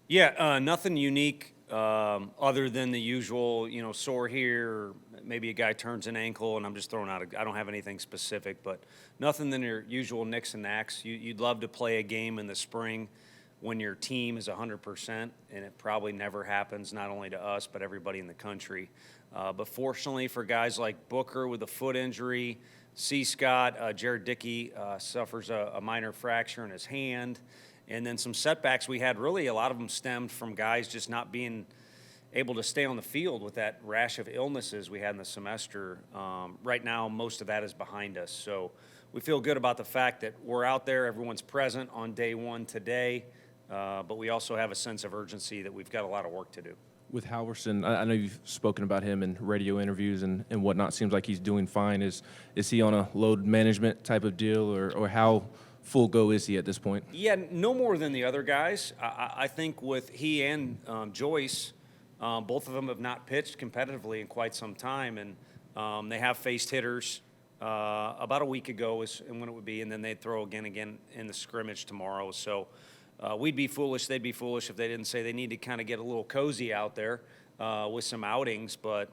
Yeah, nothing unique other than the usual, sore here, or maybe a guy turns an ankle, and I'm just throwing out. I don't have anything specific, but nothing than your usual nicks and knacks. You'd love to play a game in the spring when your team is 100%, and it probably never happens, not only to us, but everybody in the country. But fortunately for guys like Booker with a foot injury, C. Scott, Jared Dickey suffers a minor fracture in his hand. And then some setbacks we had, really a lot of them stemmed from guys just not being able to stay on the field with that rash of illnesses we had in the semester. Right now, most of that is behind us. So we feel good about the fact that we're out there, everyone's present on day one today, but we also have a sense of urgency that we've got a lot of work to do. With Halverson, I know you've spoken about him in radio interviews and whatnot. Seems like he's doing fine. Is he on a load management type of deal, or how full go is he at this point? Yeah, no more than the other guys. I think with he and Joyce, both of them have not pitched competitively in quite some time, and they have faced hitters. About a week ago is when it would be, and then they'd throw again in the scrimmage tomorrow. So we'd be foolish, they'd be foolish if they didn't say they need to kind of get a little cozy out there with some outings. But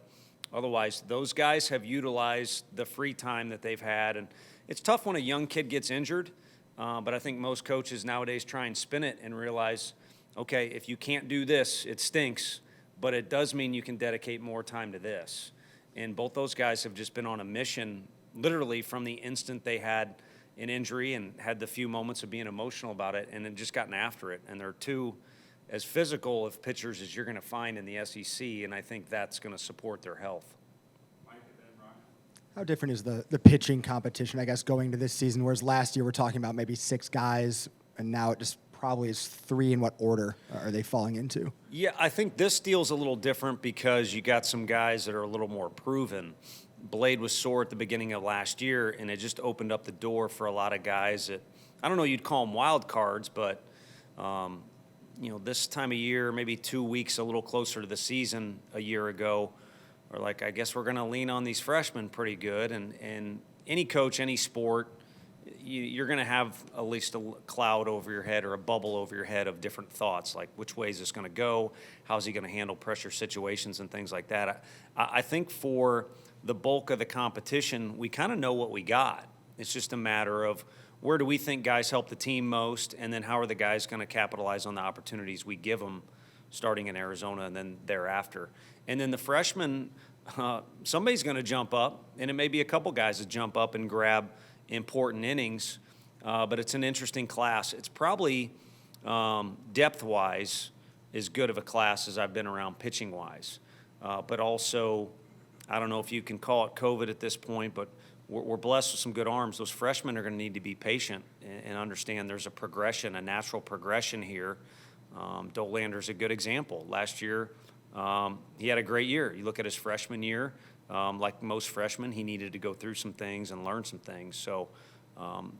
otherwise, those guys have utilized the free time that they've had. And it's tough when a young kid gets injured, but I think most coaches nowadays try and spin it and realize, okay, if you can't do this, it stinks, but it does mean you can dedicate more time to this. And both those guys have just been on a mission literally from the instant they had an injury and had the few moments of being emotional about it and then just gotten after it. And they're two as physical of pitchers as you're going to find in the SEC, and I think that's going to support their health. How different is the pitching competition, I guess, going to this season, whereas last year we're talking about maybe 6 guys, and now it just probably is 3. In what order are they falling into? Yeah, I think this deal's a little different because you got some guys that are a little more proven. Blade was sore at the beginning of last year, and it just opened up the door for a lot of guys that, I don't know, you'd call them wild cards, but, this time of year, maybe 2 weeks a little closer to the season a year ago, or like, I guess we're going to lean on these freshmen pretty good. And any coach, any sport, you're going to have at least a cloud over your head or a bubble over your head of different thoughts, like which way is this going to go? How's he going to handle pressure situations and things like that? I think for the bulk of the competition, we kind of know what we got. It's just a matter of where do we think guys help the team most, and then how are the guys going to capitalize on the opportunities we give them starting in Arizona and then thereafter. And then the freshmen, somebody's going to jump up, and it may be a couple guys that jump up and grab important innings, but it's an interesting class. It's probably depth-wise as good of a class as I've been around pitching-wise. But also, I don't know if you can call it COVID at this point, but we're blessed with some good arms. Those freshmen are going to need to be patient and understand there's a progression, a natural progression here. Dolander's a good example. Last year, he had a great year. You look at his freshman year, like most freshmen, he needed to go through some things and learn some things. So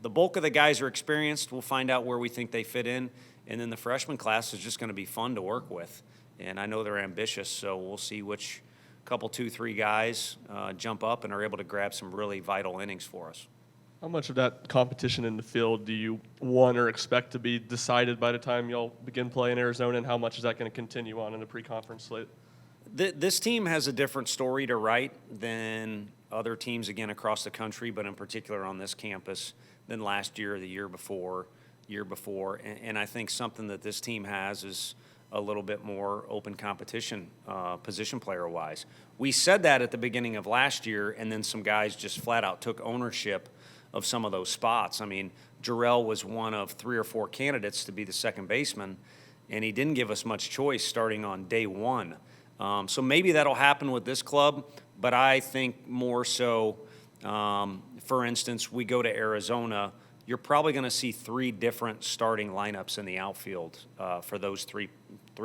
the bulk of the guys are experienced. We'll find out where we think they fit in. And then the freshman class is just going to be fun to work with. And I know they're ambitious, so we'll see which couple, 2, 3 guys jump up and are able to grab some really vital innings for us. How much of that competition in the field do you want or expect to be decided by the time y'all begin play in Arizona, and how much is that going to continue on in the pre-conference slate? This team has a different story to write than other teams, again, across the country, but in particular on this campus than last year or the year before. And I think something that this team has is a little bit more open competition position player-wise. We said that at the beginning of last year, and then some guys just flat out took ownership of some of those spots. I mean, Jarrell was one of 3 or 4 candidates to be the second baseman, and he didn't give us much choice starting on day one. So maybe that'll happen with this club, but I think more so, for instance, we go to Arizona, you're probably going to see 3 different starting lineups in the outfield for those three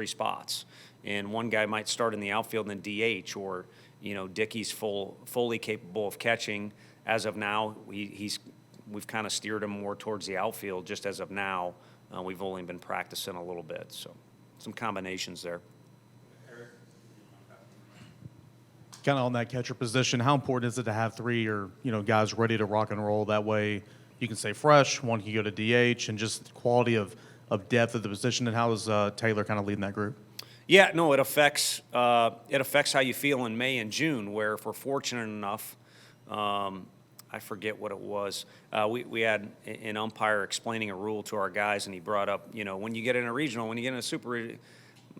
spots. And one guy might start in the outfield and DH, or, Dickey's fully capable of catching. As of now, we've kind of steered him more towards the outfield just as of now. We've only been practicing a little bit, so some combinations there. Kind of on that catcher position, how important is it to have 3 or guys ready to rock and roll? That way you can stay fresh, one can go to DH, and just the quality of of depth at the position, and how is Taylor kind of leading that group? Yeah, no, it affects how you feel in May and June. Where if we're fortunate enough, I forget what it was. We had an umpire explaining a rule to our guys, and he brought up, when you get in a regional, when you get in a super,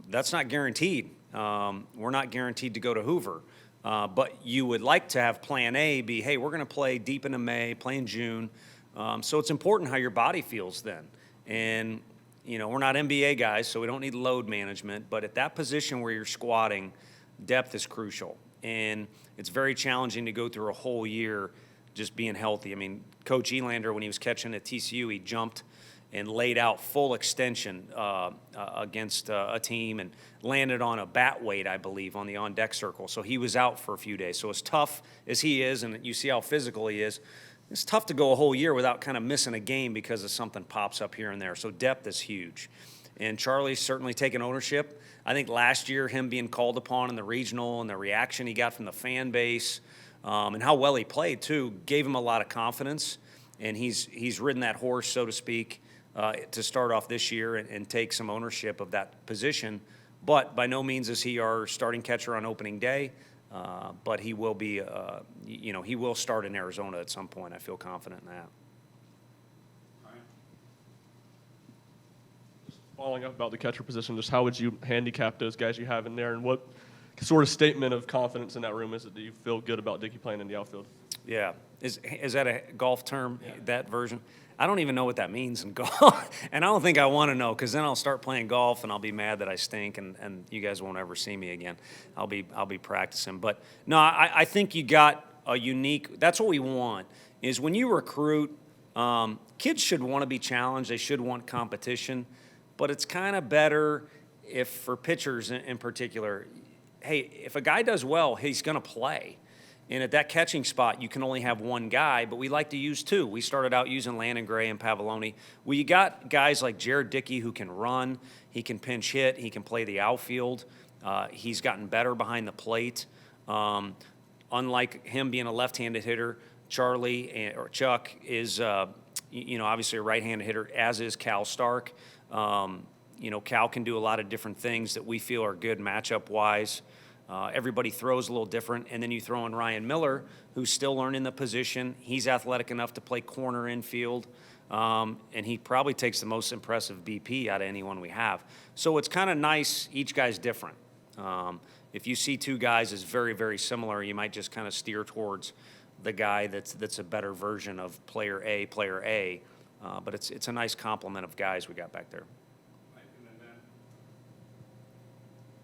that's not guaranteed. We're not guaranteed to go to Hoover. But you would like to have plan A be, hey, we're going to play deep into May, play in June. So it's important how your body feels then. And, we're not NBA guys, so we don't need load management. But at that position where you're squatting, depth is crucial. And it's very challenging to go through a whole year just being healthy. I mean, Coach Elander, when he was catching at TCU, he jumped and laid out full extension against a team and landed on a bat weight, I believe, on the on-deck circle. So he was out for a few days. So as tough as he is, and you see how physical he is, it's tough to go a whole year without kind of missing a game because of something pops up here and there. So depth is huge. And Charlie's certainly taken ownership. I think last year, him being called upon in the regional and the reaction he got from the fan base and how well he played, too, gave him a lot of confidence. And he's ridden that horse, so to speak, to start off this year and take some ownership of that position. But by no means is he our starting catcher on opening day. But he will be, he will start in Arizona at some point. I feel confident in that. Following up about the catcher position, just how would you handicap those guys you have in there, and what sort of statement of confidence in that room is it? Do you feel good about Dickey playing in the outfield? Yeah. Is that a golf term, that version? I don't even know what that means in golf, and I don't think I want to know, because then I'll start playing golf and I'll be mad that I stink, and you guys won't ever see me again. I'll be practicing. But no, I think you got a unique – that's what we want, is when you recruit, kids should want to be challenged. They should want competition. But it's kind of better if, for pitchers in particular, hey, if a guy does well, he's going to play. And at that catching spot, you can only have one guy, but we like to use two. We started out using Landon Gray and Pavoloni. Well, you got guys like Jared Dickey who can run, he can pinch hit, he can play the outfield. He's gotten better behind the plate. Unlike him being a left-handed hitter, Charlie or Chuck is, obviously a right-handed hitter, as is Cal Stark. Cal can do a lot of different things that we feel are good matchup-wise. Everybody throws a little different, and then you throw in Ryan Miller, who's still learning the position. He's athletic enough to play corner infield, and he probably takes the most impressive BP out of anyone we have. So it's kind of nice. Each guy's different. If you see two guys as very, very similar, you might just kind of steer towards the guy that's a better version of player A. But it's a nice complement of guys we got back there.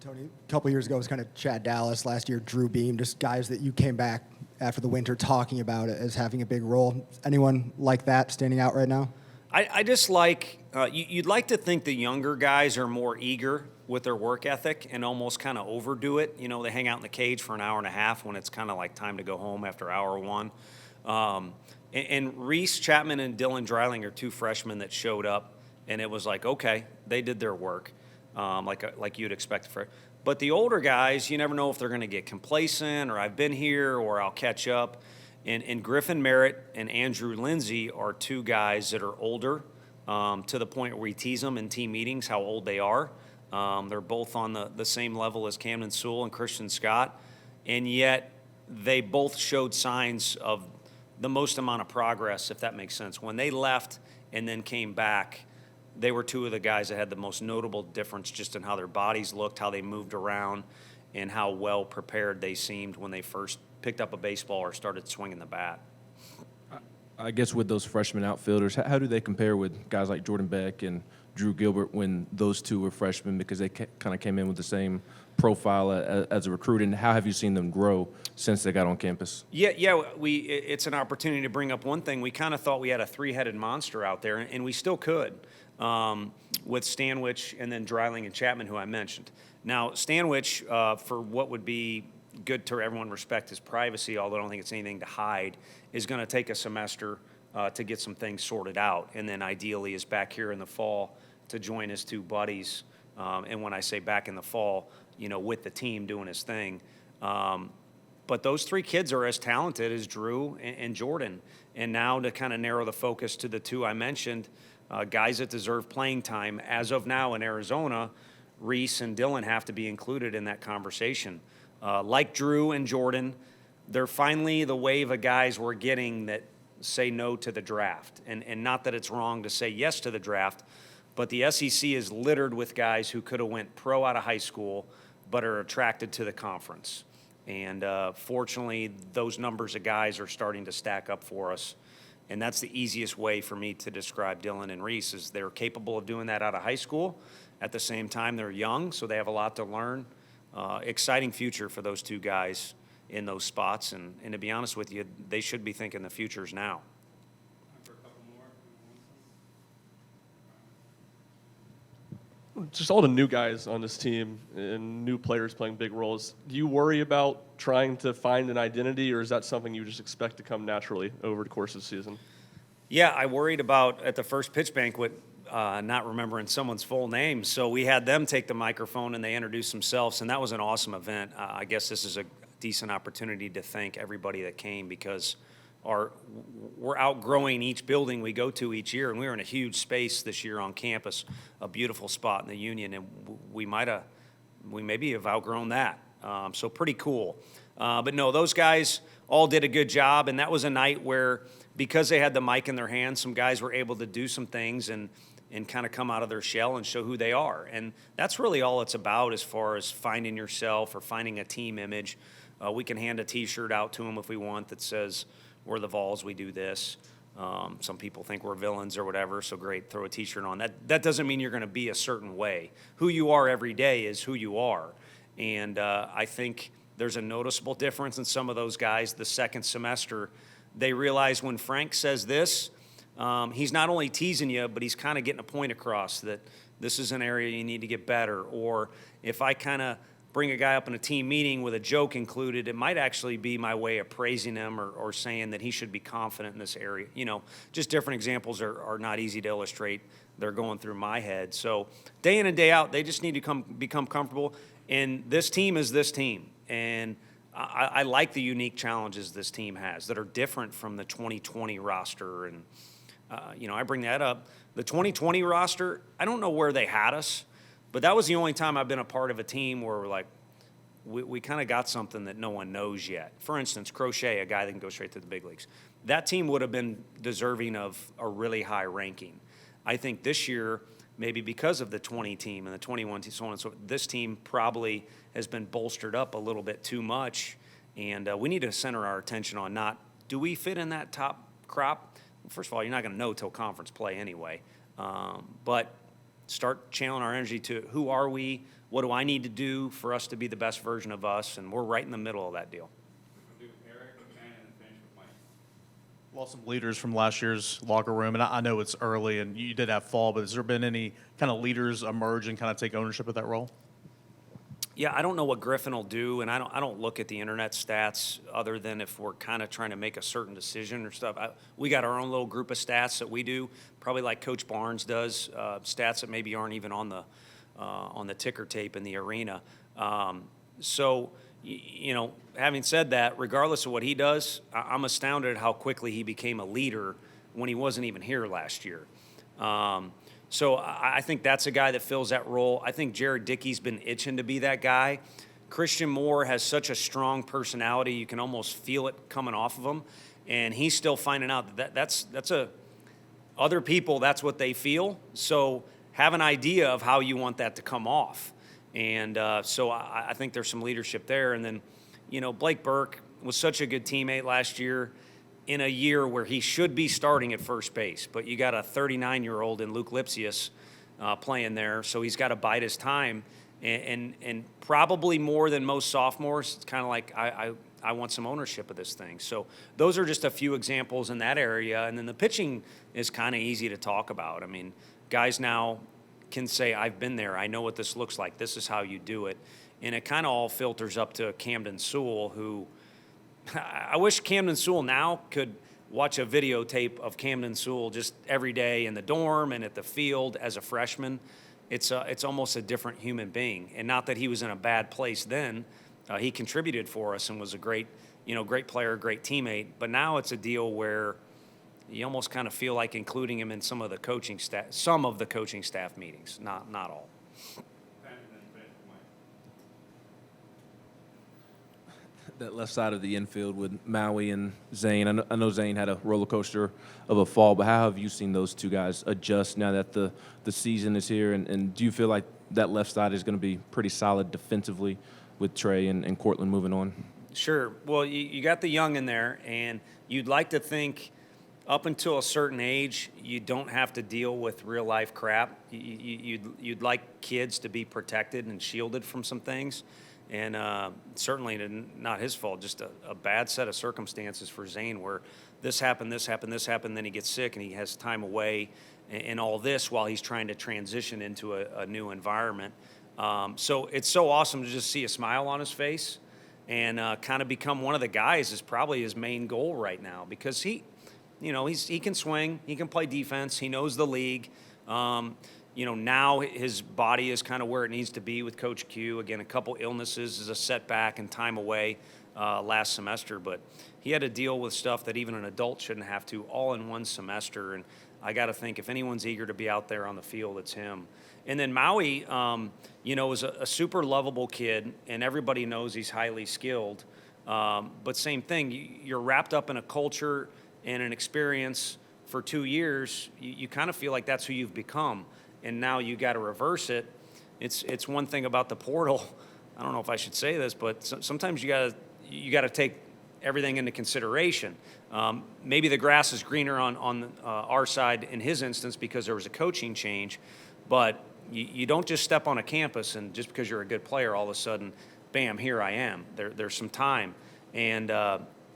Tony, a couple years ago it was kind of Chad Dallas. Last year, Drew Beam, just guys that you came back after the winter talking about it as having a big role. Anyone like that standing out right now? I just like you'd like to think the younger guys are more eager with their work ethic and almost kind of overdo it. They hang out in the cage for an hour and a half when it's kind of like time to go home after hour one. And Reese Chapman and Dylan Dreiling are two freshmen that showed up, and it was like, okay, they did their work, like you'd expect. But the older guys, you never know if they're going to get complacent or I've been here or I'll catch up. And Griffin Merritt and Andrew Lindsay are two guys that are older to the point where we tease them in team meetings how old they are. They're both on the same level as Camden Sewell and Christian Scott, and yet they both showed signs of the most amount of progress, if that makes sense. When they left and then came back, they were two of the guys that had the most notable difference just in how their bodies looked, how they moved around, and how well prepared they seemed when they first picked up a baseball or started swinging the bat. I guess with those freshman outfielders, how do they compare with guys like Jordan Beck and Drew Gilbert when those two were freshmen, because they kind of came in with the same profile as a recruit, and how have you seen them grow since they got on campus? Yeah, it's an opportunity to bring up one thing. We kind of thought we had a three-headed monster out there, and we still could, with Stanwich and then Dreiling and Chapman, who I mentioned. Now, Stanwich, for what would be good to everyone respect his privacy, although I don't think it's anything to hide, is going to take a semester to get some things sorted out, and then ideally is back here in the fall to join his two buddies. And when I say back in the fall, with the team doing his thing. But those three kids are as talented as Drew and Jordan. And now to kind of narrow the focus to the two I mentioned, guys that deserve playing time. As of now in Arizona, Reese and Dylan have to be included in that conversation. Like Drew and Jordan, they're finally the wave of guys we're getting that say no to the draft. And not that it's wrong to say yes to the draft, but the SEC is littered with guys who could have went pro out of high school but are attracted to the conference. And fortunately, those numbers of guys are starting to stack up for us. And that's the easiest way for me to describe Dylan and Reese is they're capable of doing that out of high school. At the same time, they're young, so they have a lot to learn. Exciting future for those two guys in those spots. And to be honest with you, they should be thinking the future's now. Just all the new guys on this team and new players playing big roles. Do you worry about trying to find an identity, or is that something you just expect to come naturally over the course of the season? Yeah, I worried about at the first pitch banquet not remembering someone's full name. So we had them take the microphone and they introduced themselves, and that was an awesome event. I guess this is a decent opportunity to thank everybody that came because we're outgrowing each building we go to each year, and we were in a huge space this year on campus, a beautiful spot in the Union, and we maybe have outgrown that. So pretty cool. But no, those guys all did a good job, and that was a night where, because they had the mic in their hands, some guys were able to do some things and kind of come out of their shell and show who they are. And that's really all it's about as far as finding yourself or finding a team image. We can hand a T-shirt out to them if we want that says, we're the Vols, we do this. Some people think we're villains or whatever, so great, throw a T-shirt on. That doesn't mean you're going to be a certain way. Who you are every day is who you are. And I think there's a noticeable difference in some of those guys the second semester. They realize when Frank says this, he's not only teasing you, but he's kind of getting a point across that this is an area you need to get better. Or if I kind of bring a guy up in a team meeting with a joke included, it might actually be my way of praising him or saying that he should be confident in this area. You know, just different examples are not easy to illustrate. They're going through my head. So day in and day out, they just need to become comfortable. And this team is this team. And I like the unique challenges this team has that are different from the 2020 roster. And, I bring that up. The 2020 roster, I don't know where they had us, but that was the only time I've been a part of a team where we're like, we kind of got something that no one knows yet. For instance, Crochet, a guy that can go straight to the big leagues. That team would have been deserving of a really high ranking. I think this year, maybe because of the 20 team and the 21 team, so on and so forth, this team probably has been bolstered up a little bit too much. And we need to center our attention on not, do we fit in that top crop? Well, first of all, you're not going to know till conference play anyway. But start channeling our energy to who are we, what do I need to do for us to be the best version of us, and we're right in the middle of that deal. Lost some leaders from last year's locker room, and I know it's early and you did have fall, but has there been any kind of leaders emerge and kind of take ownership of that role? Yeah, I don't know what Griffin will do, and I don't look at the internet stats other than if we're kind of trying to make a certain decision or stuff. We got our own little group of stats that we do, probably like Coach Barnes does, stats that maybe aren't even on the ticker tape in the arena. So, having said that, regardless of what he does, I'm astounded at how quickly he became a leader when he wasn't even here last year. So I think that's a guy that fills that role. I think Jared Dickey's been itching to be that guy. Christian Moore has such a strong personality, you can almost feel it coming off of him. And he's still finding out that's other people, that's what they feel. So have an idea of how you want that to come off. And so I think there's some leadership there. And then, Blake Burke was such a good teammate last year in a year where he should be starting at first base. But you got a 39-year-old in Luke Lipsius playing there, so he's got to bide his time. And probably more than most sophomores, it's kind of like I want some ownership of this thing. So those are just a few examples in that area. And then the pitching is kind of easy to talk about. I mean, guys now can say, I've been there. I know what this looks like. This is how you do it. And it kind of all filters up to Camden Sewell, who I wish Camden Sewell now could watch a videotape of Camden Sewell just every day in the dorm and at the field as a freshman. It's almost a different human being. And not that he was in a bad place then. He contributed for us and was a great player, great teammate. But now it's a deal where you almost kind of feel like including him in some of the coaching staff meetings, not all. That left side of the infield with Maui and Zane. I know Zane had a roller coaster of a fall, but how have you seen those two guys adjust now that the season is here? And do you feel like that left side is going to be pretty solid defensively with Trey and Cortland moving on? Sure. Well, you got the young in there, and you'd like to think up until a certain age, you don't have to deal with real life crap. You'd like kids to be protected and shielded from some things. And certainly not his fault, just a bad set of circumstances for Zane where this happened, then he gets sick and he has time away and all this while he's trying to transition into a new environment. So it's so awesome to just see a smile on his face and kind of become one of the guys is probably his main goal right now because he can swing, he can play defense, he knows the league. Now his body is kind of where it needs to be with Coach Q. Again, a couple illnesses is a setback and time away last semester, but he had to deal with stuff that even an adult shouldn't have to all in one semester. And I got to think if anyone's eager to be out there on the field, it's him. And then Maui, is a super lovable kid, and everybody knows he's highly skilled. But same thing, you're wrapped up in a culture and an experience for 2 years. You kind of feel like that's who you've become. And now you got to reverse it. It's one thing about the portal. I don't know if I should say this, but sometimes you got to take everything into consideration. Maybe the grass is greener on our side in his instance because there was a coaching change, but you don't just step on a campus and just because you're a good player, all of a sudden, bam, here I am. There's some time, and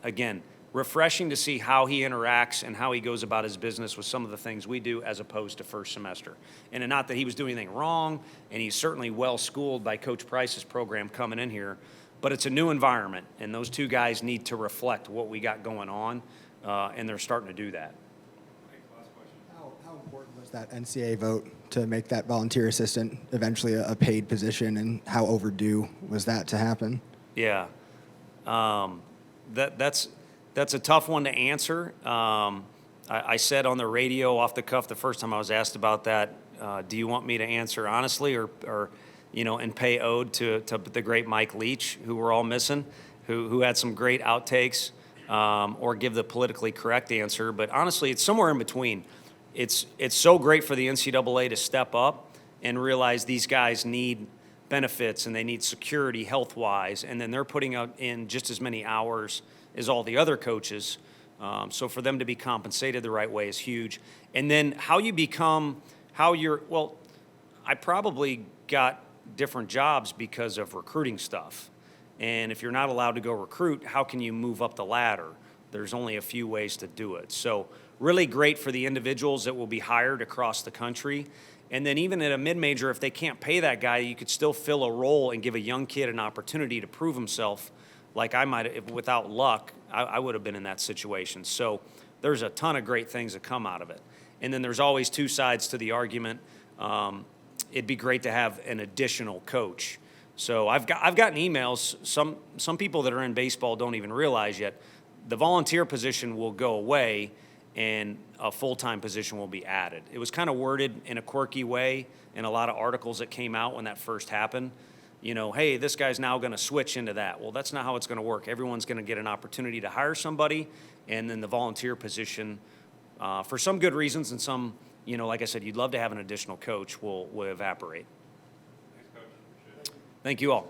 again, refreshing to see how he interacts and how he goes about his business with some of the things we do as opposed to first semester. And not that he was doing anything wrong, and he's certainly well schooled by Coach Price's program coming in here, but it's a new environment, and those two guys need to reflect what we got going on, and they're starting to do that. How important was that NCAA vote to make that volunteer assistant eventually a paid position, and how overdue was that to happen? Yeah. That's a tough one to answer. I said on the radio off the cuff the first time I was asked about that, do you want me to answer honestly or and pay ode to the great Mike Leach, who we're all missing, who had some great outtakes, or give the politically correct answer. But honestly, it's somewhere in between. It's so great for the NCAA to step up and realize these guys need benefits and they need security health-wise, and then they're putting out in just as many hours as all the other coaches. So for them to be compensated the right way is huge. And then I probably got different jobs because of recruiting stuff. And if you're not allowed to go recruit, how can you move up the ladder? There's only a few ways to do it. So really great for the individuals that will be hired across the country. And then even at a mid-major, if they can't pay that guy, you could still fill a role and give a young kid an opportunity to prove himself. Like I might have, without luck, I would have been in that situation. So there's a ton of great things that come out of it. And then there's always two sides to the argument. It'd be great to have an additional coach. So I've gotten emails. Some people that are in baseball don't even realize yet the volunteer position will go away and a full-time position will be added. It was kind of worded in a quirky way in a lot of articles that came out when that first happened. Hey, this guy's now going to switch into that. Well, that's not how it's going to work. Everyone's going to get an opportunity to hire somebody, and then the volunteer position, for some good reasons and some, like I said, you'd love to have an additional coach, will evaporate. Thanks, Coach. Thank you all.